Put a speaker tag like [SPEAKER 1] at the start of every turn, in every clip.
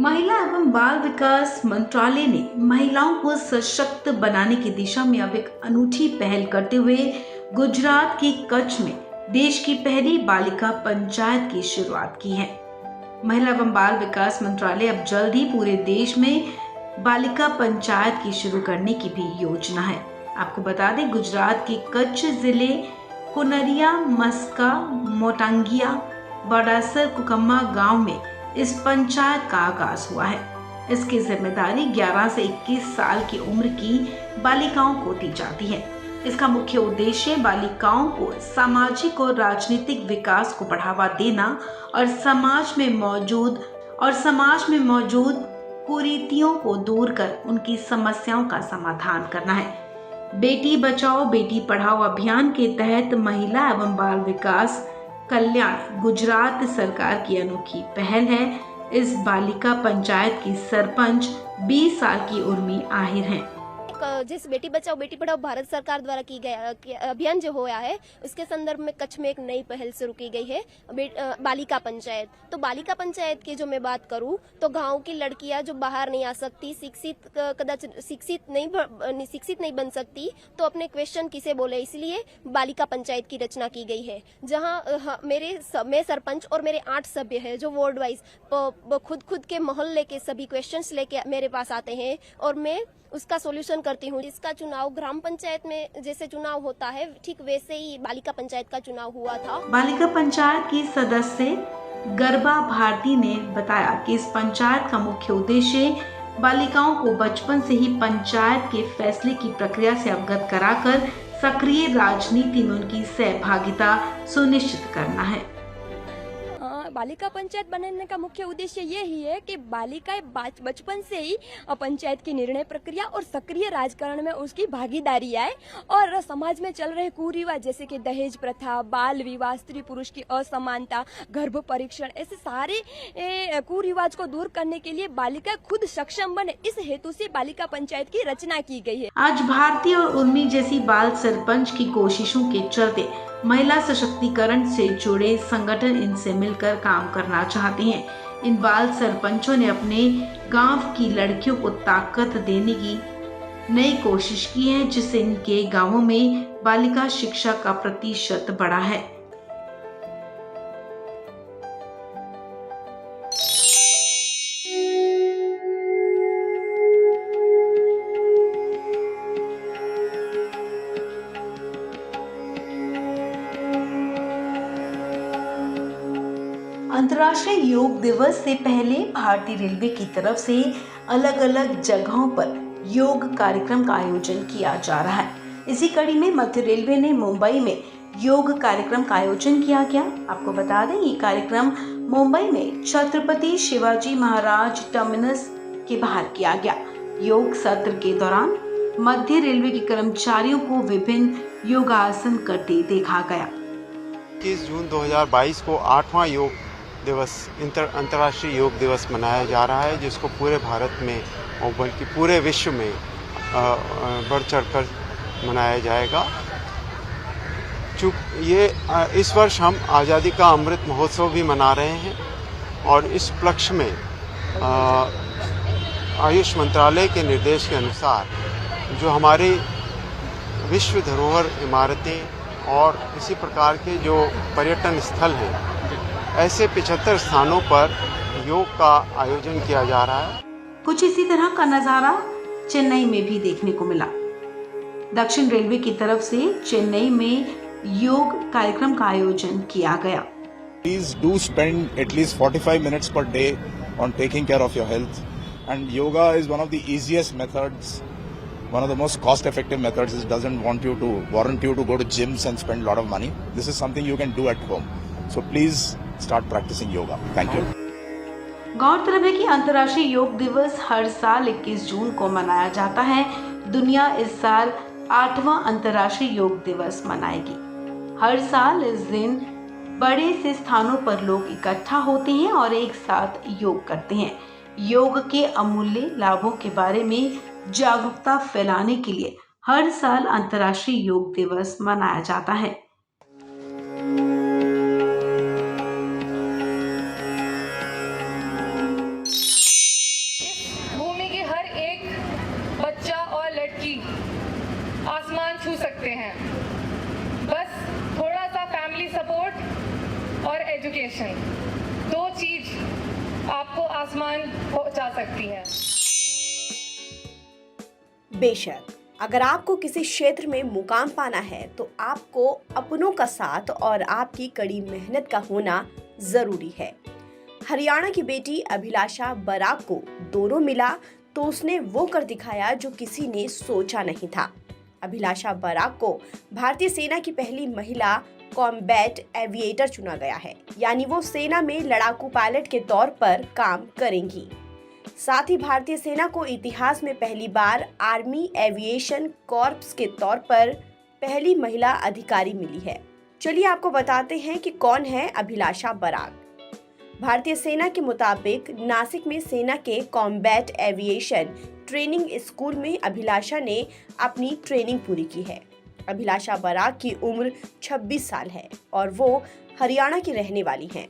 [SPEAKER 1] महिला एवं बाल विकास मंत्रालय ने महिलाओं को सशक्त बनाने की दिशा में अब एक अनूठी पहल करते हुए गुजरात के कच्छ में देश की पहली बालिका पंचायत की शुरुआत की है। महिला एवं बाल विकास मंत्रालय अब जल्द ही पूरे देश में बालिका पंचायत की शुरू करने की भी योजना है। आपको बता दें, गुजरात के कच्छ जिले कुनरिया, मस्का, मोटांगिया, बड़ासर, कुकम्मा गांव में इस पंचायत का आगाज हुआ है। इसकी जिम्मेदारी 11 से 21 साल की उम्र की बालिकाओं को दी जाती है। इसका मुख्य उद्देश्य बालिकाओं को सामाजिक और राजनीतिक विकास को बढ़ावा देना और समाज में मौजूद कुरीतियों को दूर कर उनकी समस्याओं का समाधान करना है। बेटी बचाओ बेटी पढ़ाओ अभियान के तहत महिला एवं बाल विकास कल्याण गुजरात सरकार की अनोखी पहल है। इस बालिका पंचायत की सरपंच 20 साल की उर्मी आहिर हैं।
[SPEAKER 2] जिस बेटी बचाओ बेटी पढ़ाओ भारत सरकार द्वारा की गई अभियान जो हुआ है, उसके संदर्भ में कच्छ में एक नई पहल शुरू की गई है, बालिका पंचायत। तो बालिका पंचायत की जो मैं बात करूं तो गांव की लड़कियां जो बाहर नहीं आ सकती, शिक्षित नहीं बन सकती, तो अपने क्वेश्चन किसे बोले, इसलिए बालिका पंचायत की रचना की गई है। जहां मैं सरपंच और मेरे 8 सभ्य हैं जो वार्ड वाइज खुद के मोहल्ले के सभी क्वेश्चंस लेके मेरे पास आते हैं और मैं उसका सॉल्यूशन करती हूँ। इसका चुनाव ग्राम पंचायत में जैसे चुनाव होता है, ठीक वैसे ही बालिका पंचायत का चुनाव हुआ था।
[SPEAKER 1] बालिका पंचायत की सदस्य गरबा भारती ने बताया कि इस पंचायत का मुख्य उद्देश्य बालिकाओं को बचपन से ही पंचायत के फैसले की प्रक्रिया से अवगत कराकर सक्रिय राजनीति में उनकी सहभागिता सुनिश्चित करना है।
[SPEAKER 3] बालिका पंचायत बनाने का मुख्य उद्देश्य ये ही है कि बालिकाएं बचपन से ही पंचायत की निर्णय प्रक्रिया और सक्रिय राजकारण में उसकी भागीदारी आए और समाज में चल रहे कुरिवाज जैसे कि दहेज प्रथा, बाल विवाह, स्त्री पुरुष की असमानता, गर्भ परीक्षण, ऐसे सारे कुरिवाज को दूर करने के लिए बालिका खुद सक्षम बने, इस हेतु से बालिका पंचायत की रचना की गई है।
[SPEAKER 1] आज भारती और उर्मी जैसी बाल सरपंच की कोशिशों के चलते महिला सशक्तिकरण से जुड़े संगठन इनसे मिलकर काम करना चाहते हैं। इन बाल सरपंचों ने अपने गांव की लड़कियों को ताकत देने की नई कोशिश की है, जिससे इनके गांवों में बालिका शिक्षा का प्रतिशत बढ़ा है। अंतर्राष्ट्रीय योग दिवस से पहले भारतीय रेलवे की तरफ से अलग अलग जगहों पर योग कार्यक्रम का आयोजन किया जा रहा है। इसी कड़ी में मध्य रेलवे ने मुंबई में योग कार्यक्रम का आयोजन किया गया। आपको बता दें, ये कार्यक्रम मुंबई में छत्रपति शिवाजी महाराज टर्मिनस के बाहर किया गया। योग सत्र के दौरान मध्य रेलवे के कर्मचारियों को विभिन्न योगासन करते देखा गया।
[SPEAKER 4] 21 जून 2022 को 8वां योग दिवस अंतर्राष्ट्रीय योग दिवस मनाया जा रहा है, जिसको पूरे भारत में और बल्कि पूरे विश्व में बढ़ चढ़कर मनाया जाएगा। ये इस वर्ष हम आज़ादी का अमृत महोत्सव भी मना रहे हैं और इस उपलक्ष्य में आयुष मंत्रालय के निर्देश के अनुसार जो हमारी विश्व धरोहर इमारतें और इसी प्रकार के जो पर्यटन स्थल हैं, ऐसे 75 स्थानों पर योग का आयोजन किया जा रहा है।
[SPEAKER 1] कुछ इसी तरह का नजारा चेन्नई में भी देखने को मिला। दक्षिण रेलवे की तरफ से चेन्नई में योग कार्यक्रम का आयोजन किया गया।
[SPEAKER 5] Please do spend at least 45 minutes per day on taking care of your health, and yoga is one of the easiest methods, one of the most cost-effective methods. It doesn't warrant you to go to gyms and spend a lot of money. This is something you can do at home. So please start practicing yoga. Thank you.
[SPEAKER 1] गौरतलब है कि अंतर्राष्ट्रीय योग दिवस हर साल 21 जून को मनाया जाता है। दुनिया इस साल 8वां अंतर्राष्ट्रीय योग दिवस मनाएगी। हर साल इस दिन बड़े से स्थानों पर लोग इकट्ठा होते हैं और एक साथ योग करते हैं। योग के अमूल्य लाभों के बारे में जागरूकता फैलाने के लिए हर साल अंतर्राष्ट्रीय योग दिवस मनाया जाता है।
[SPEAKER 6] एजुकेशन, दो चीज आपको आसमान पहुंचा सकती है।
[SPEAKER 7] बेशक अगर आपको किसी क्षेत्र में मुकाम पाना है तो आपको अपनों का साथ और आपकी कड़ी मेहनत का होना जरूरी है। हरियाणा की बेटी अभिलाषा बराक को दोनों मिला तो उसने वो कर दिखाया जो किसी ने सोचा नहीं था। अभिलाषा बराक को भारतीय सेना की पहली महिला कॉम्बैट एविएटर चुना गया है, यानी वो सेना में लड़ाकू पायलट के तौर पर काम करेंगी। साथ ही भारतीय सेना को इतिहास में पहली बार आर्मी एविएशन कॉर्प्स के तौर पर पहली महिला अधिकारी मिली है। चलिए आपको बताते हैं कि कौन है अभिलाषा बराक। भारतीय सेना के मुताबिक नासिक में सेना के कॉम्बैट एविएशन ट्रेनिंग स्कूल में अभिलाषा ने अपनी ट्रेनिंग पूरी की है। अभिलाषा बराक की उम्र 26 साल है और वो हरियाणा की रहने वाली हैं।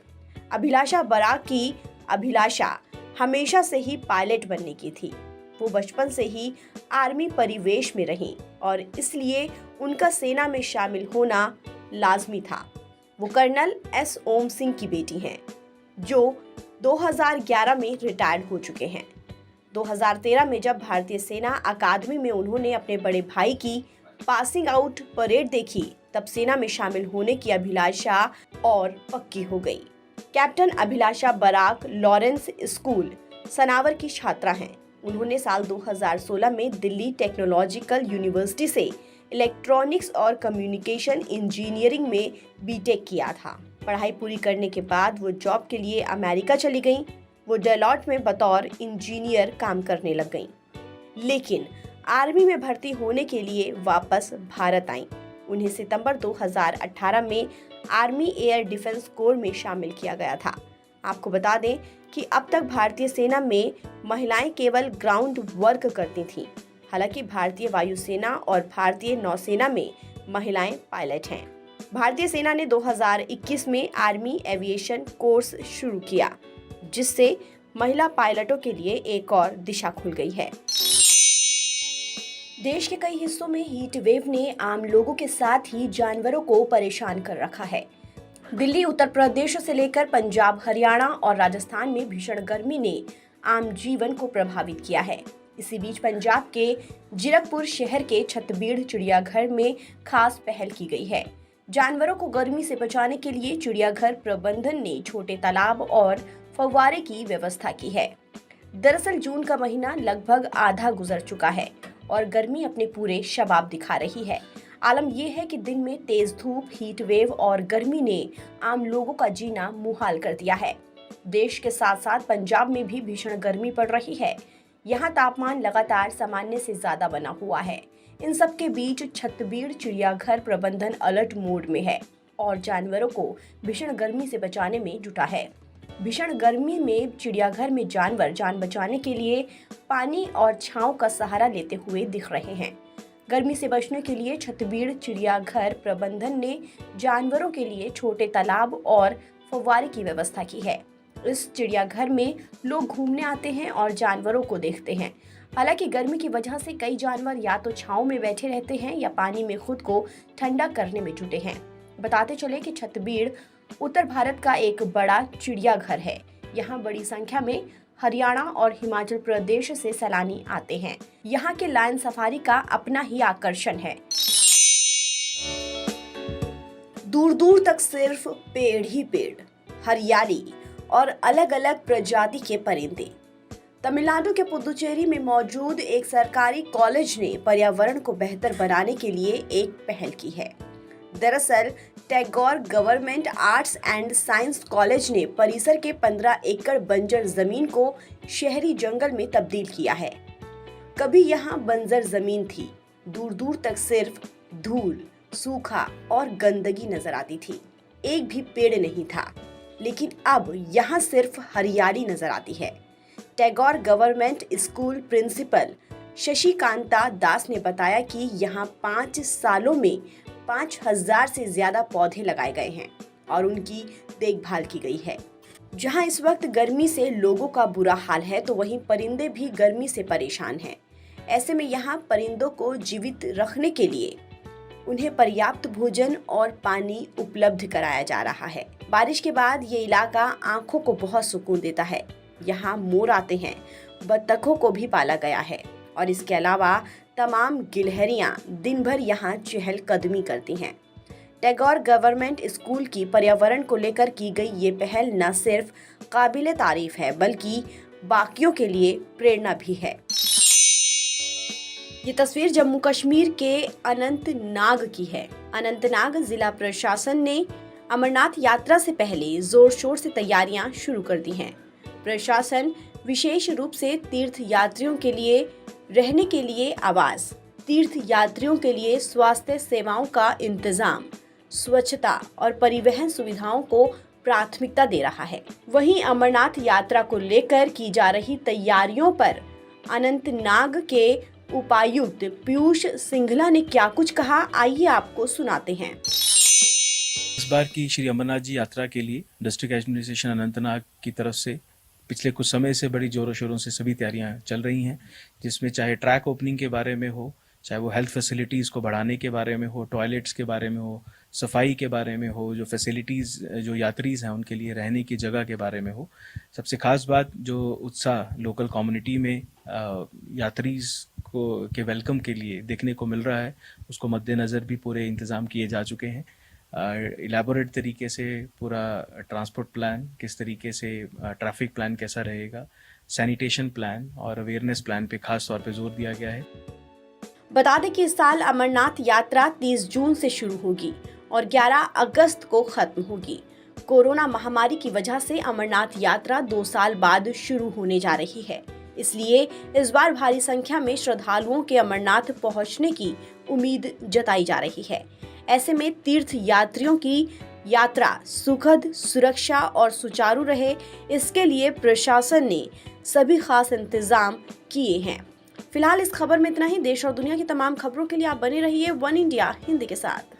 [SPEAKER 7] अभिलाषा बराक की अभिलाषा हमेशा से ही पायलट बनने की थी। वो बचपन से ही आर्मी परिवेश में रहीं और इसलिए उनका सेना में शामिल होना लाजमी था। वो कर्नल एस ओम सिंह की बेटी हैं, जो 2011 में रिटायर्ड हो चुके हैं। 2013 में जब भारतीय सेना अकादमी में उन्होंने अपने बड़े भाई की पासिंग आउट परेड देखी, तब सेना में शामिल होने की अभिलाषा और पक्की हो गई। कैप्टन अभिलाषा बराक लॉरेंस स्कूल सनावर की छात्रा हैं। उन्होंने साल 2016 में दिल्ली टेक्नोलॉजिकल यूनिवर्सिटी से इलेक्ट्रॉनिक्स और कम्युनिकेशन इंजीनियरिंग में बीटेक किया था। पढ़ाई पूरी करने के बाद वो जॉब के लिए अमेरिका चली गईं। वो डेलॉट में बतौर इंजीनियर काम करने लग गईं, लेकिन आर्मी में भर्ती होने के लिए वापस भारत आईं। उन्हें सितंबर 2018 में आर्मी एयर डिफेंस कोर में शामिल किया गया था। आपको बता दें कि अब तक भारतीय सेना में महिलाएं केवल ग्राउंड वर्क करती थीं। हालांकि भारतीय वायुसेना और भारतीय नौसेना में महिलाएं पायलट हैं। भारतीय सेना ने 2021 में आर्मी एविएशन कोर्स शुरू किया, जिससे महिला पायलटों के लिए एक और दिशा खुल गई है। देश के कई हिस्सों में हीट वेव ने आम लोगों के साथ ही जानवरों को परेशान कर रखा है। दिल्ली, उत्तर प्रदेश से लेकर पंजाब, हरियाणा और राजस्थान में भीषण गर्मी ने आम जीवन को प्रभावित किया है। इसी बीच पंजाब के जीरकपुर शहर के छतबीड़ चिड़ियाघर में खास पहल की गई है। जानवरों को गर्मी से बचाने के लिए चिड़ियाघर प्रबंधन ने छोटे तालाब और फव्वारे की व्यवस्था की है। दरअसल जून का महीना लगभग आधा गुजर चुका है और गर्मी अपने पूरे शबाब दिखा रही है। आलम यह है कि दिन में तेज धूप, हीट वेव और गर्मी ने आम लोगों का जीना मुहाल कर दिया है। देश के साथ साथ पंजाब में भी भीषण गर्मी पड़ रही है। यहाँ तापमान लगातार सामान्य से ज्यादा बना हुआ है। इन सब के बीच छतबीड़ चिड़ियाघर प्रबंधन अलर्ट मोड में है और जानवरों को भीषण गर्मी से बचाने में जुटा है। भीषण गर्मी में चिड़ियाघर में जानवर जान बचाने के लिए पानी और छांव का सहारा लेते हुए दिख रहे हैं। गर्मी से बचने के लिए छतबीड़ चिड़ियाघर प्रबंधन ने जानवरों के लिए छोटे तालाब और फव्वारे की व्यवस्था की है। इस चिड़ियाघर में लोग घूमने आते हैं और जानवरों को देखते हैं। हालांकि गर्मी की वजह से कई जानवर या तो छांव में बैठे रहते हैं या पानी में खुद को ठंडा करने में जुटे हैं। बताते चले कि छतबीड़ उत्तर भारत का एक बड़ा चिड़ियाघर है। यहाँ बड़ी संख्या में हरियाणा और हिमाचल प्रदेश से सैलानी आते हैं। यहाँ के लायन सफारी का अपना ही आकर्षण है। दूर दूर तक सिर्फ पेड़ ही पेड़, हरियाली और अलग अलग प्रजाति के परिंदे। तमिलनाडु के पुदुचेरी में मौजूद एक सरकारी कॉलेज ने पर्यावरण को बेहतर बनाने के लिए एक पहल की है। दरअसल Tagore government arts and science college ने परिसर के 15 एकड़ बंजर जमीन को शहरी जंगल में तब्दील किया है। कभी यहाँ बंजर जमीन थी, दूर दूर तक सिर्फ धूल, सूखा और गंदगी नजर आती थी, एक भी पेड़ नहीं था। लेकिन अब यहाँ सिर्फ हरियाली नजर आती है। Tagore government school principal Shashikanta Das ने बताया कि यहाँ 5 सालों में 5000 से ज्यादा पौधे लगाए गए हैं और उनकी देखभाल की गई है। जहाँ इस वक्त गर्मी से लोगों का बुरा हाल है, तो वहीं परिंदे भी गर्मी से परेशान हैं। ऐसे में यहाँ परिंदों को जीवित रखने के लिए उन्हें पर्याप्त भोजन और पानी उपलब्ध कराया जा रहा है। बारिश के बाद ये इलाका आंखों को बहुत सुकून देता है। यहाँ मोर आते हैं, बत्तखों को भी पाला गया है और इसके अलावा तमाम गिलहरियाँ दिन भर यहाँ चहलकदमी करती हैं। टैगोर गवर्नमेंट स्कूल की पर्यावरण को लेकर की गई ये पहल न सिर्फ काबिले तारीफ है बल्कि बाकियों के लिए प्रेरणा भी है। ये तस्वीर जम्मू कश्मीर के अनंतनाग की है। अनंतनाग जिला प्रशासन ने अमरनाथ यात्रा से पहले जोर शोर से तैयारियां शुरू कर दी हैं। प्रशासन विशेष रूप से तीर्थ यात्रियों के लिए रहने के लिए आवास, तीर्थ यात्रियों के लिए स्वास्थ्य सेवाओं का इंतजाम, स्वच्छता और परिवहन सुविधाओं को प्राथमिकता दे रहा है। वहीं अमरनाथ यात्रा को लेकर की जा रही तैयारियों पर अनंतनाग के उपायुक्त पीयूष सिंघला ने क्या कुछ कहा, आइए आपको सुनाते हैं।
[SPEAKER 8] इस बार की श्री अमरनाथ जी यात्रा के लिए डिस्ट्रिक्ट एडमिनिस्ट्रेशन अनंतनाग की तरफ से पिछले कुछ समय से बड़ी जोरों शोरों से सभी तैयारियां चल रही हैं, जिसमें चाहे ट्रैक ओपनिंग के बारे में हो, चाहे वो हेल्थ फैसिलिटीज़ को बढ़ाने के बारे में हो, टॉयलेट्स के बारे में हो, सफाई के बारे में हो, जो फैसिलिटीज़ जो यात्रीज़ हैं उनके लिए रहने की जगह के बारे में हो। सबसे खास बात जो उत्साह लोकल कम्युनिटी में यात्रीज़ को के वेलकम के लिए देखने को मिल रहा है, उसको मद्देनज़र भी पूरे इंतज़ाम किए जा चुके हैं। इलेबोरेट तरीके से पूरा ट्रांसपोर्ट प्लान, किस तरीके से ट्रैफिक प्लान कैसा रहेगा, सैनिटेशन प्लान और अवेयरनेस प्लान पे खास तौर पे जोर दिया गया है।
[SPEAKER 7] बता दें कि इस साल अमरनाथ यात्रा 30 जून से शुरू होगी और 11 अगस्त को खत्म होगी। कोरोना महामारी की वजह से अमरनाथ यात्रा 2 साल बाद शुरू होने जा रही है, इसलिए इस बार भारी संख्या में श्रद्धालुओं के अमरनाथ पहुंचने की उम्मीद जताई जा रही है। ऐसे में तीर्थ यात्रियों की यात्रा सुखद, सुरक्षा और सुचारू रहे, इसके लिए प्रशासन ने सभी खास इंतजाम किए हैं। फिलहाल इस खबर में इतना ही। देश और दुनिया की तमाम खबरों के लिए आप बने रहिए वन इंडिया हिंदी के साथ।